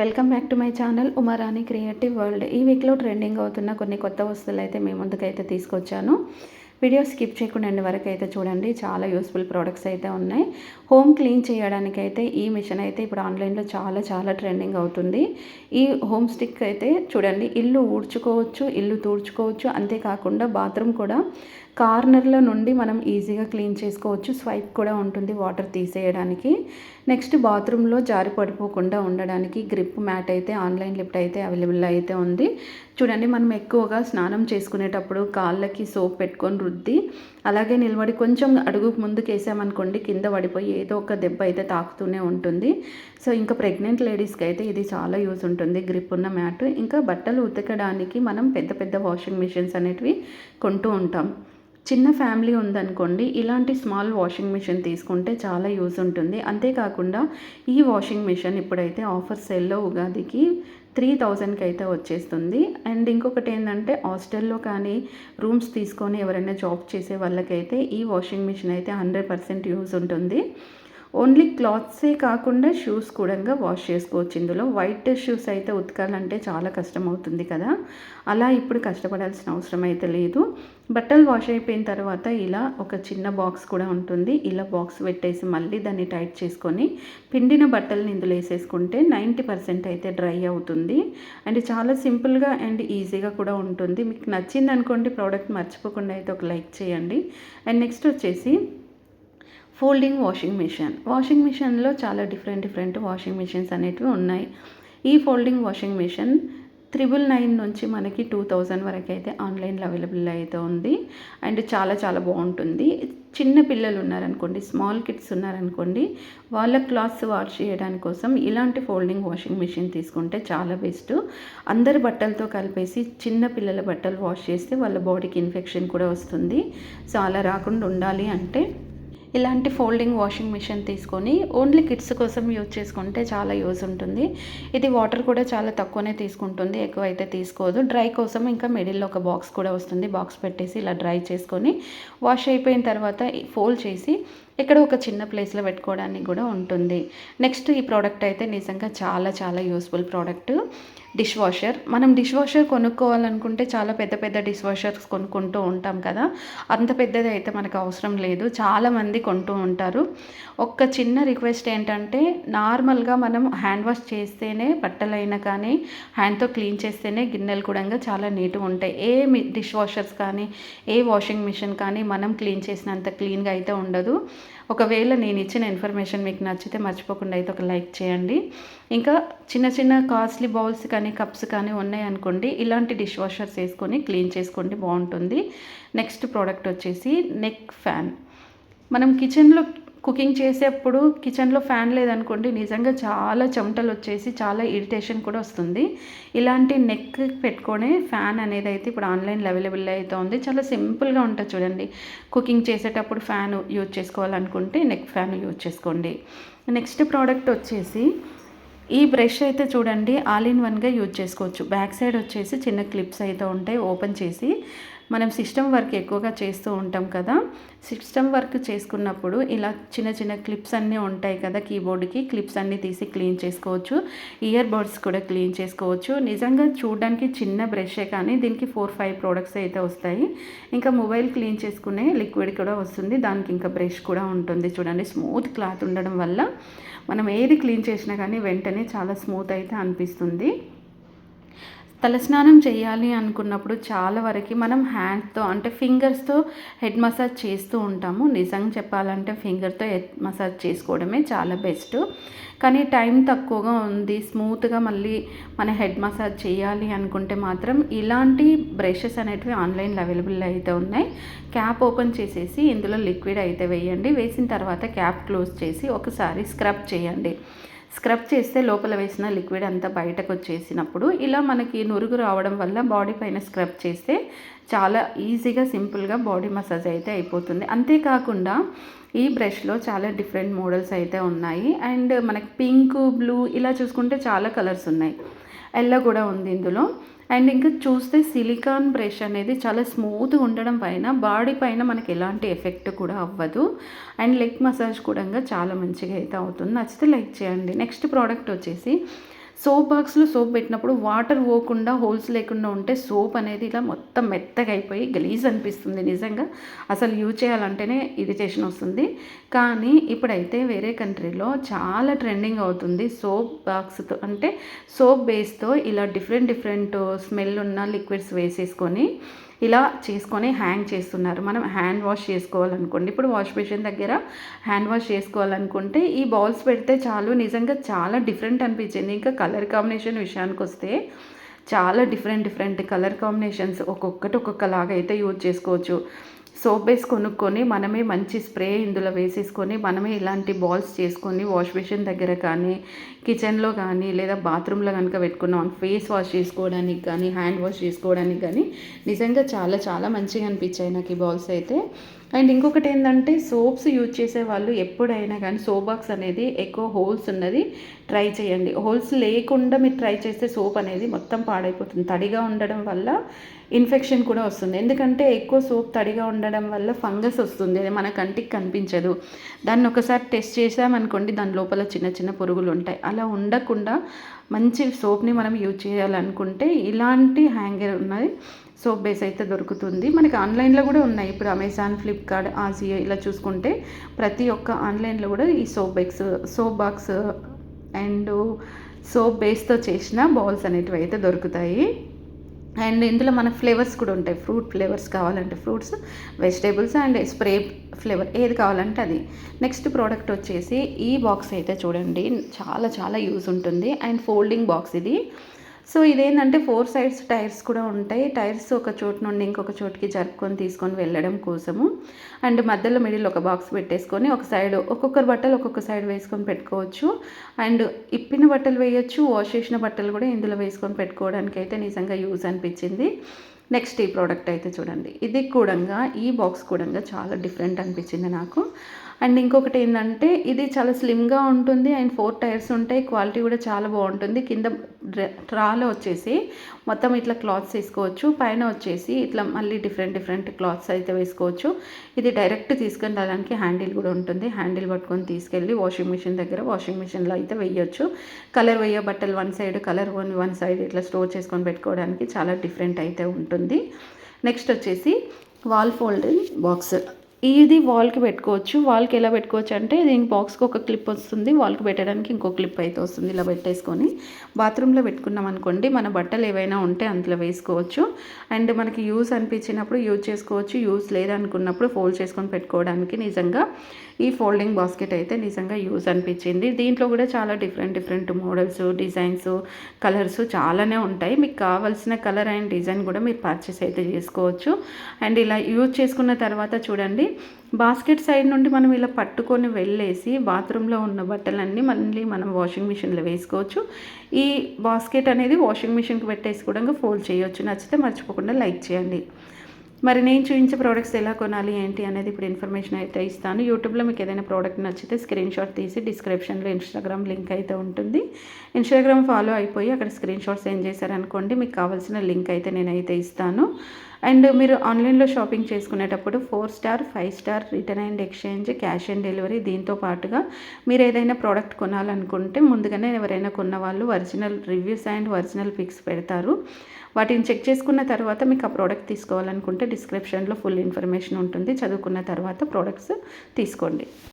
Welcome back to my channel Uma Rani creative world. ఈ వీక్లో trending అవుతున్న కొన్ని కొత్త వస్తువులు అయితే మీ ముందుకైతే తీసుకొచ్చాను. వీడియో స్కిప్ చేయకుండా ఎండ్ వరకు అయితే చూడండి. చాలా యూస్ఫుల్ ప్రోడక్ట్స్ అయితే ఉన్నాయి. హోమ్ క్లీన్ చేయడానికైతే ఈ మిషన్ అయితే ఇప్పుడు ఆన్లైన్లో చాలా ట్రెండింగ్ అవుతుంది. ఈ హోమ్ స్టిక్ అయితే చూడండి, ఇల్లు ఊడ్చుకోవచ్చు, ఇల్లు తూడ్చుకోవచ్చు. అంతేకాకుండా బాత్రూమ్ కూడా కార్నర్లో నుండి మనం ఈజీగా క్లీన్ చేసుకోవచ్చు. స్వైప్ కూడా ఉంటుంది వాటర్ తీసేయడానికి. నెక్స్ట్ బాత్రూంలో జారి పడిపోకుండా ఉండడానికి గ్రిప్ మ్యాట్ అయితే ఆన్లైన్ లిఫ్ట్ అయితే అవైలబుల్ అయితే ఉంది. చూడండి, మనం ఎక్కువగా స్నానం చేసుకునేటప్పుడు కాళ్ళకి సోప్ పెట్టుకొని రుద్ది అలాగే నిలబడి కొంచెం అడుగు ముందుకు వేసామనుకోండి, కింద పడిపోయి ఏదో ఒక దెబ్బ అయితే తాకుతూనే ఉంటుంది. సో ఇంకా ప్రెగ్నెంట్ లేడీస్కి అయితే ఇది చాలా యూజ్ ఉంటుంది, గ్రిప్ ఉన్న మ్యాట్. ఇంకా బట్టలు ఉతకడానికి మనం పెద్ద వాషింగ్ మిషన్స్ అనేటివి కొంటూ ఉంటాం. చిన్న ఫ్యామిలీ ఉందనుకోండి, ఇలాంటి స్మాల్ వాషింగ్ మిషన్ తీసుకుంటే చాలా యూజ్ ఉంటుంది. అంతేకాకుండా ఈ వాషింగ్ మిషన్ ఇప్పుడైతే ఆఫర్ సేల్లో ఉగాదికి 3000కి అయితే వచ్చేస్తుంది. అండ్ ఇంకొకటి ఏంటంటే, హాస్టల్లో కానీ రూమ్స్ తీసుకొని ఎవరైనా జాబ్ చేసే వాళ్ళకైతే ఈ వాషింగ్ మిషన్ అయితే 100% యూజ్ ఉంటుంది. ఓన్లీ క్లాత్సే కాకుండా షూస్ కూడా వాష్ చేసుకోవచ్చు. ఇందులో వైట్ షూస్ అయితే ఉతకాలంటే చాలా కష్టం అవుతుంది కదా, అలా ఇప్పుడు కష్టపడాల్సిన అవసరం అయితే లేదు. బట్టలు వాష్ అయిపోయిన తర్వాత ఇలా ఒక చిన్న బాక్స్ కూడా ఉంటుంది. ఇలా బాక్స్ పెట్టేసి మళ్ళీ దాన్ని టైట్ చేసుకొని పిండిన బట్టలను ఇందులో వేసేసుకుంటే 90% అయితే డ్రై అవుతుంది. అండ్ చాలా సింపుల్గా అండ్ ఈజీగా కూడా ఉంటుంది. మీకు నచ్చింది అనుకోండి ప్రోడక్ట్, మర్చిపోకుండా అయితే ఒక లైక్ చేయండి. అండ్ నెక్స్ట్ వచ్చేసి ఫోల్డింగ్ వాషింగ్ మిషన్లో చాలా డిఫరెంట్ వాషింగ్ మిషన్స్ అనేటివి ఉన్నాయి. ఈ ఫోల్డింగ్ వాషింగ్ మిషన్ 999 నుంచి మనకి 2000 వరకు అయితే ఆన్లైన్లో అవైలబుల్ అయితే ఉంది. అండ్ చాలా బాగుంటుంది. చిన్న పిల్లలు ఉన్నారనుకోండి, స్మాల్ కిడ్స్ ఉన్నారనుకోండి, వాళ్ళ క్లాత్స్ వాష్ చేయడానికి కోసం ఇలాంటి ఫోల్డింగ్ వాషింగ్ మిషన్ తీసుకుంటే చాలా బెస్ట్. అందరి బట్టలతో కలిపేసి చిన్న పిల్లల బట్టలు వాష్ చేస్తే వాళ్ళ బాడీకి ఇన్ఫెక్షన్ కూడా వస్తుంది. సో అలా రాకుండా ఉండాలి అంటే ఇలాంటి ఫోల్డింగ్ వాషింగ్ మిషన్ తీసుకొని ఓన్లీ కిడ్స్ కోసం యూజ్ చేసుకుంటే చాలా యూజ్ ఉంటుంది. ఇది వాటర్ కూడా చాలా తక్కువనే తీసుకుంటుంది, ఎక్కువ అయితే తీసుకోదు. డ్రై కోసం ఇంకా మిడిల్లో ఒక బాక్స్ కూడా వస్తుంది. బాక్స్ పెట్టేసి ఇలా డ్రై చేసుకొని వాష్ అయిపోయిన తర్వాత ఫోల్డ్ చేసి ఇక్కడ ఒక చిన్న ప్లేస్లో పెట్టుకోవడానికి కూడా ఉంటుంది. నెక్స్ట్ ఈ ప్రోడక్ట్ అయితే నిజంగా చాలా యూస్ఫుల్ ప్రోడక్ట్. Dish washer. మనం డిష్ వాషర్ కొనుక్కోవాలనుకుంటే చాలా పెద్ద డిష్ వాషర్స్ కొనుక్కుంటూ ఉంటాం కదా, అంత పెద్దది అయితే మనకు అవసరం లేదు. చాలామంది కొంటూ ఉంటారు. ఒక్క చిన్న రిక్వెస్ట్ ఏంటంటే, నార్మల్గా మనం హ్యాండ్ వాష్ చేస్తేనే బట్టలైనా కానీ, హ్యాండ్తో క్లీన్ చేస్తేనే గిన్నెలు కూడా చాలా నీట్గా ఉంటాయి. ఏ డిష్ వాషర్స్ కానీ, ఏ వాషింగ్ మిషన్ కానీ మనం క్లీన్ చేసినంత క్లీన్గా అయితే ఉండదు. ఒకవేళ నేను ఇచ్చిన ఇన్ఫర్మేషన్ మీకు నచ్చితే మర్చిపోకుండా అయితే ఒక లైక్ చేయండి. ఇంకా చిన్న కాస్ట్లీ బౌల్స్ కానీ కప్స్ కానీ ఉన్నాయనుకోండి, ఇలాంటి డిష్ వాషర్స్ వేసుకొని క్లీన్ చేసుకోండి, బాగుంటుంది. నెక్స్ట్ ప్రోడక్ట్ వచ్చేసి నెక్ ఫ్యాన్. మనం కిచెన్లో కుకింగ్ చేసేప్పుడు కిచెన్లో ఫ్యాన్ లేదనుకోండి, నిజంగా చాలా చెమటలు వచ్చేసి చాలా ఇరిటేషన్ కూడా వస్తుంది. ఇలాంటి నెక్ పెట్టుకునే ఫ్యాన్ అనేది అయితే ఇప్పుడు ఆన్లైన్లో అవైలబుల్ అయితే ఉంది. చాలా సింపుల్గా ఉంటుంది చూడండి. కుకింగ్ చేసేటప్పుడు ఫ్యాన్ యూజ్ చేసుకోవాలనుకుంటే నెక్ ఫ్యాన్ యూజ్ చేసుకోండి. నెక్స్ట్ ప్రోడక్ట్ వచ్చేసి ఈ బ్రష్ అయితే చూడండి, ఆల్ ఇన్ వన్గా యూజ్ చేసుకోవచ్చు. బ్యాక్ సైడ్ వచ్చేసి చిన్న క్లిప్స్ అయితే ఉంటాయి. ఓపెన్ చేసి మనం సిస్టమ్ వర్క్ ఎక్కువగా చేస్తూ ఉంటాం కదా, సిస్టమ్ వర్క్ చేసుకున్నప్పుడు ఇలా చిన్న క్లిప్స్ అన్నీ ఉంటాయి కదా, కీబోర్డ్కి క్లిప్స్ అన్నీ తీసి క్లీన్ చేసుకోవచ్చు. ఇయర్ బడ్స్ కూడా క్లీన్ చేసుకోవచ్చు. నిజంగా చూడడానికి చిన్న బ్రషే కానీ దీనికి 4-5 ప్రోడక్ట్స్ అయితే వస్తాయి. ఇంకా మొబైల్ క్లీన్ చేసుకునే లిక్విడ్ కూడా వస్తుంది. దానికి ఇంకా బ్రష్ కూడా ఉంటుంది. చూడండి, స్మూత్ క్లాత్ ఉండడం వల్ల మనం ఏది క్లీన్ చేసినా కానీ వెంటనే చాలా స్మూత్ అయితే అనిపిస్తుంది. తలస్నానం చేయాలి అనుకున్నప్పుడు చాలా వరకు మనం హ్యాండ్తో అంటే ఫింగర్స్తో హెడ్ మసాజ్ చేస్తూ ఉంటాము. నిజంగా చెప్పాలంటే ఫింగర్తో హెడ్ మసాజ్ చేసుకోవడమే చాలా బెస్ట్. కానీ టైం తక్కువగా ఉంది, స్మూత్గా మళ్ళీ మన హెడ్ మసాజ్ చేయాలి అనుకుంటే మాత్రం ఇలాంటి బ్రషెస్ అనేటివి ఆన్లైన్లో అవైలబుల్ అయితే ఉన్నాయి. క్యాప్ ఓపెన్ చేసేసి ఇందులో లిక్విడ్ అయితే వేయండి. వేసిన తర్వాత క్యాప్ క్లోజ్ చేసి ఒకసారి స్క్రబ్ చేయండి. స్క్రబ్ చేస్తే లోపల వేసిన లిక్విడ్ అంతా బయటకు వచ్చేసినప్పుడు ఇలా మనకి నురుగు రావడం వల్ల బాడీ పైన స్క్రబ్ చేస్తే చాలా ఈజీగా సింపుల్గా బాడీ మసాజ్ అయితే అయిపోతుంది. అంతేకాకుండా ఈ బ్రష్లో చాలా డిఫరెంట్ మోడల్స్ అయితే ఉన్నాయి. అండ్ మనకి పింక్, బ్లూ ఇలా చూసుకుంటే చాలా కలర్స్ ఉన్నాయి. ఎల్లో కూడా ఉంది ఇందులో. అండ్ ఇంకా చూస్తే సిలికాన్ బ్రష్ అనేది చాలా స్మూత్గా ఉండడం పైన బాడీ పైన మనకి ఎలాంటి ఎఫెక్ట్ కూడా అవ్వదు. అండ్ లెగ్ మసాజ్ కూడా చాలా మంచిగా అయితే అవుతుంది. నచ్చితే లైక్ చేయండి. నెక్స్ట్ ప్రోడక్ట్ వచ్చేసి సోప్ బాక్స్లో సోప్ పెట్టినప్పుడు వాటర్ పోకుండా హోల్స్ లేకుండా ఉంటే సోప్ అనేది ఇలా మొత్తం మెత్తగా అయిపోయి గలీజ్ అనిపిస్తుంది. నిజంగా అసలు యూజ్ చేయాలంటేనే ఇరిటేషన్ వస్తుంది. కానీ ఇప్పుడైతే వేరే కంట్రీలో చాలా ట్రెండింగ్ అవుతుంది సోప్ బాక్స్తో, అంటే సోప్ బేస్తో ఇలా డిఫరెంట్ స్మెల్ ఉన్న లిక్విడ్స్ వేసేసుకొని ఇలా చేసుకొని హ్యాంగ్ చేస్తున్నారు. మనం హ్యాండ్ వాష్ చేసుకోవాలనుకోండి, ఇప్పుడు వాష్ బేసిన్ దగ్గర హ్యాండ్ వాష్ చేసుకోవాలనుకుంటే ఈ బౌల్స్ పెడితే చాలు. నిజంగా చాలా డిఫరెంట్ అనిపించింది. ఇంకా కలర్ కాంబినేషన్ విషయానికి వస్తే చాలా డిఫరెంట్ కలర్ కాంబినేషన్స్ ఒక్కొక్కటి ఒక్కొక్కలాగా అయితే యూజ్ చేసుకోవచ్చు. సోప్ బేస్ కొనుక్కొని మనమే మంచి స్ప్రే ఇందులో వేసేసుకొని మనమే ఇలాంటి బాల్స్ చేసుకొని వాష్ బేసిన్ దగ్గర కానీ కిచెన్లో కానీ లేదా బాత్రూంలో కనుక పెట్టుకున్నాం ఫేస్ వాష్ చేసుకోవడానికి కానీ హ్యాండ్ వాష్ చేసుకోవడానికి కానీ నిజంగా చాలా మంచిగా అనిపించాయి నాకు ఈ బాల్స్ అయితే. అండ్ ఇంకొకటి ఏంటంటే సోప్స్ యూజ్ చేసే వాళ్ళు ఎప్పుడైనా కానీ సోప్ బాక్స్ అనేది ఎక్కువ హోల్స్ ఉన్నది ట్రై చేయండి. హోల్స్ లేకుండా మీరు ట్రై చేస్తే సోప్ అనేది మొత్తం పాడైపోతుంది. తడిగా ఉండడం వల్ల ఇన్ఫెక్షన్ కూడా వస్తుంది. ఎందుకంటే ఎక్కువ సోప్ తడిగా ఉండడం వల్ల ఫంగస్ వస్తుంది, అది మన కంటికి కనిపించదు. దాన్ని ఒకసారి టెస్ట్ చేసామనుకోండి దాని లోపల చిన్న పురుగులు ఉంటాయి. అలా ఉండకుండా మంచి సోప్ని మనం యూజ్ చేయాలనుకుంటే ఇలాంటి హ్యాంగర్ ఉన్నది సోప్ బేస్ అయితే దొరుకుతుంది. మనకి ఆన్లైన్లో కూడా ఉన్నాయి. ఇప్పుడు అమెజాన్, ఫ్లిప్కార్ట్, ఆజియో ఇలా చూసుకుంటే ప్రతి ఒక్క ఆన్లైన్లో కూడా ఈ సోప్ బాక్స్ అండ్ సోప్ బేస్తో చేసిన బౌల్స్ అనేటివి అయితే దొరుకుతాయి. అండ్ ఇందులో మన ఫ్లేవర్స్ కూడా ఉంటాయి. ఫ్రూట్ ఫ్లేవర్స్ కావాలంటే fruits, vegetables and spray flavour ఏది కావాలంటే అది. నెక్స్ట్ ప్రోడక్ట్ వచ్చేసి ఈ బాక్స్ అయితే చూడండి చాలా యూజ్ ఉంటుంది. అండ్ ఫోల్డింగ్ బాక్స్ ఇది. సో ఇదేంటంటే 4 సైడ్స్ టైర్స్ కూడా ఉంటాయి. టైర్స్ ఒక చోటు నుండి ఇంకొక చోటుకి జరుపుకొని తీసుకొని వెళ్ళడం కోసము. అండ్ మధ్యలో మిడిల్ ఒక బాక్స్ పెట్టేసుకొని ఒక సైడ్ ఒక్కొక్కరు బట్టలు ఒక్కొక్క సైడ్ వేసుకొని పెట్టుకోవచ్చు. అండ్ ఇప్పిన బట్టలు వేయచ్చు, వాష్ చేసిన బట్టలు కూడా ఇందులో వేసుకొని పెట్టుకోవడానికి అయితే నిజంగా యూజ్ అనిపించింది. నెక్స్ట్ ఈ ప్రోడక్ట్ అయితే చూడండి, ఇది కూడా ఈ బాక్స్ కూడా చాలా డిఫరెంట్ అనిపించింది నాకు. అండ్ ఇంకొకటి ఏంటంటే ఇది చాలా స్లిమ్గా ఉంటుంది అండ్ 4 టైర్స్ ఉంటాయి. క్వాలిటీ కూడా చాలా బాగుంటుంది. కింద ట్రాలో వచ్చేసి మొత్తం ఇట్లా క్లాత్స్ వేసుకోవచ్చు. పైన వచ్చేసి ఇట్లా మళ్ళీ డిఫరెంట్ క్లాత్స్ అయితే వేసుకోవచ్చు. ఇది డైరెక్ట్ తీసుకొని రావడానికి హ్యాండిల్ కూడా ఉంటుంది. హ్యాండిల్ పట్టుకొని తీసుకెళ్ళి వాషింగ్ మిషన్ దగ్గర వాషింగ్ మిషన్లో అయితే వేయచ్చు. కలర్ వేయ బట్టలు one side, colour one side ఇట్లా స్టోర్ చేసుకొని పెట్టుకోవడానికి చాలా డిఫరెంట్ అయితే ఉంటుంది. నెక్స్ట్ వచ్చేసి వాల్ ఫోల్డింగ్ బాక్స్. ఇది వాల్కి పెట్టుకోవచ్చు. వాల్కి ఎలా పెట్టుకోవచ్చు అంటే దీనికి బాక్స్కి ఒక క్లిప్ వస్తుంది, వాల్కి పెట్టడానికి ఇంకో క్లిప్ అయితే వస్తుంది. ఇలా పెట్టేసుకొని బాత్రూంలో పెట్టుకున్నాం అనుకోండి, మన బట్టలు ఏవైనా ఉంటే అందులో వేసుకోవచ్చు. అండ్ మనకి యూజ్ అనిపించినప్పుడు యూజ్ చేసుకోవచ్చు, యూజ్ లేదనుకున్నప్పుడు ఫోల్డ్ చేసుకొని పెట్టుకోవడానికి నిజంగా ఈ ఫోల్డింగ్ బాస్కెట్ అయితే నిజంగా యూజ్ అనిపించింది. దీంట్లో కూడా చాలా డిఫరెంట్ మోడల్స్, డిజైన్స్, కలర్స్ చాలానే ఉంటాయి. మీకు కావాల్సిన కలర్ అండ్ డిజైన్ కూడా మీరు పర్చేస్ అయితే చేసుకోవచ్చు. అండ్ ఇలా యూజ్ చేసుకున్న తర్వాత చూడండి, బాస్కెట్ సైడ్ నుండి మనం ఇలా పట్టుకొని వెళ్ళేసి బాత్రూంలో ఉన్న బట్టలన్నీ మళ్ళీ మనం వాషింగ్ మిషన్లో వేసుకోవచ్చు. ఈ బాస్కెట్ అనేది వాషింగ్ మిషన్కి పెట్టేసి కూడా ఫోల్డ్ చేయొచ్చు. నచ్చితే మర్చిపోకుండా లైక్ చేయండి. మరి నేను చూపించే ప్రోడక్ట్స్ ఎలా కొనాలి ఏంటి అనేది ఇప్పుడు ఇన్ఫర్మేషన్ అయితే ఇస్తాను. యూట్యూబ్లో మీకు ఏదైనా ప్రోడక్ట్ నచ్చితే స్క్రీన్ షాట్ తీసి డిస్క్రిప్షన్లో ఇన్స్టాగ్రామ్ లింక్ అయితే ఉంటుంది. ఇన్స్టాగ్రామ్ ఫాలో అయిపోయి అక్కడ స్క్రీన్ షాట్ సెండ్ చేశారనుకోండి, మీకు కావాల్సిన లింక్ అయితే నేనైతే ఇస్తాను. అండ్ మీరు ఆన్లైన్లో షాపింగ్ చేసుకునేటప్పుడు 4 star 5 star return and exchange, cash on delivery, దీంతో పాటుగా మీరు ఏదైనా ప్రోడక్ట్ కొనాలనుకుంటే ముందుగానే ఎవరైనా కొన్న వాళ్ళు original reviews and original pics పెడతారు. వాటిని చెక్ చేసుకున్న తర్వాత మీకు ఆ ప్రోడక్ట్ తీసుకోవాలనుకుంటే డిస్క్రిప్షన్లో ఫుల్ ఇన్ఫర్మేషన్ ఉంటుంది. చదువుకున్న తర్వాత ప్రోడక్ట్స్ తీసుకోండి.